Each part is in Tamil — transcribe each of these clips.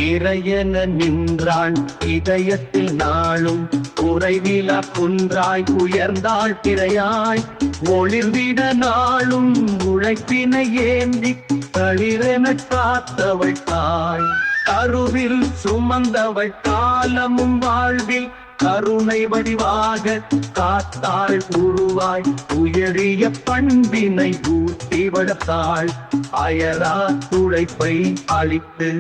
இறையென நின்றாள் இதயத்தில் நாளும் குறைவில குன்றாய் உயர்ந்தாள் திரையாய் ஒளிர்விட நாளும் உழைப்பினை ஏந்தி தளிரென காத்தவள் தாய் கருவில் சுமந்தவள் காலமும் வாழ்வில் கருணை வடிவாக காத்தாள் உருவாய் உயரிய பண்பினை ஊட்டி வளர்த்தாள் அயரா உழைப்பை அளித்து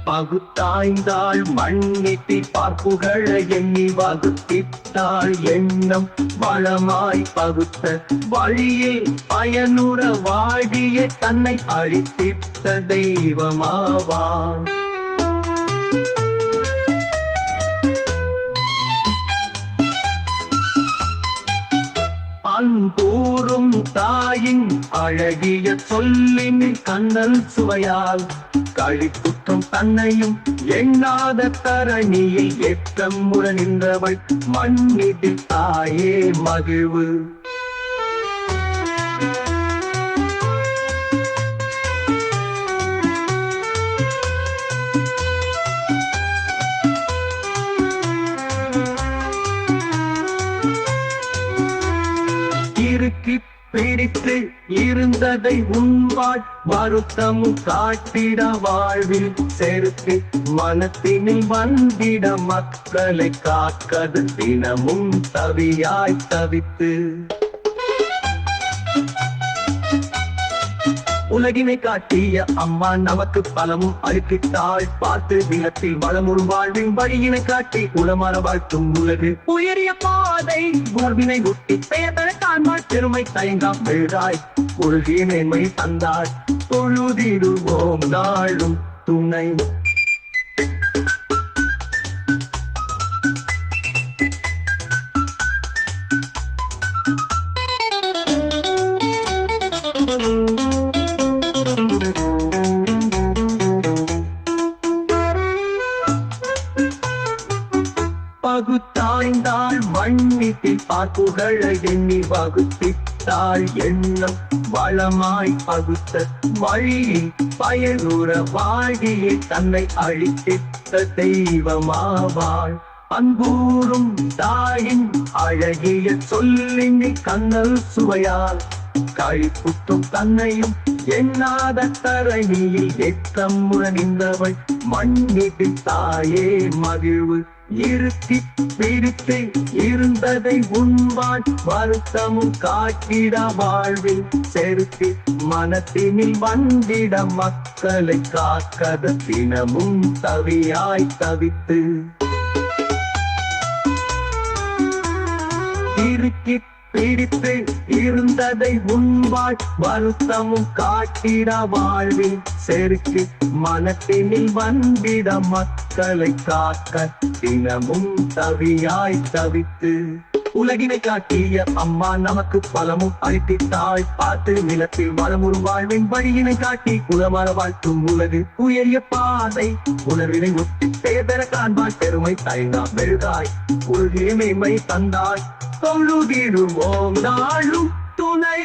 பகுத்தாய்ந்தாள் மண்ணிட்டி பார்ப்புகளை எண்ணி வகுத்திட்டாள் எண்ணம் வளமாய் பகுத்த வழியில் பயனுற வாழிய தன்னை அழித்திட்ட தெய்வமாவான் அன்பூரும் தாயின் அழகிய சொல்லின் கண்ணல் சுவையால் கழிப்புற்றும் தன்னையும் எண்ணாத தரணியில் எத்தம் முற நின்றவள் மண்ணிதில் தாயே மகிழ்வு பிடித்து இருந்ததை உண்பாள் வருத்தமும் காட்டிட வாழ்வில் செருக்கு மனத்தினில் வந்திட மக்களை காக்கது தினமும் தவியாய் தவித்து உலகினை காட்டிய அம்மா நமக்கு பலமும் அளித்திட்டாள் பார்த்து நிலத்தில் வளமுறும் வாழ்வின் வழியினை காட்டி உளமர வாழ்த்தும் உலகு உயரிய பாதை உணர்வினை ஒட்டி பெயர்தர காண்பாள் பெருமை தயங்காம் எழுதாய் உலகிய மேன்மை தந்தாள் தொழுதிடுவோம் நாளும் துணை பகுத்தாய்ந்தாள் மண்ணிட்டில் பார்ப்புகளை எண்ணி வகுத்திட்டாள் எண்ணம் வளமாய் பகுத்த வழியில் பயனுற வாழியை தன்னை அழித்திட்ட தெய்வமாவாள் அன்பூரும் தாயின் அழகிய சொல்லின் கண்ணல் சுவையால் கழிப்புற்றும் தன்னையும் எண்ணாத தரணியில் எத்தம் முற நின்றவள் மண்ணிட்டில் தாயே மகிழ்வு இருத்தி பிடித்து இருந்ததை உண்பாள் வருத்தமும் காட்டிட வாழ்வில் செருக்கு மனத்தினில் வந்திட மக்களை காக்கத தினமும் தவியாய் தவித்து இருக்கி பிடித்து இருந்ததை உண்பாள் வருத்தமும் காட்டிட வாழ்வில் செருக்கு மனத்தினில் வந்திட மக்களை காக்க தினமும் தவியாய் தவித்து உலகினை காட்டிய அம்மா நமக்கு பலமும் அளித்திட்டாள் பார்த்து நிலத்தில் வளமுறும் வாழ்வின் வழியினை காட்டி குலமர வாழ்த்தும் உலகு உயரிய பாதை உணர்வினை ஒட்டி பெயர்தர காண்பாள் பெருமை தயங்கா பெருதாய் உலகிய மேன்மை தந்தாள் தொழுதிடுவோம் நாளும் துணை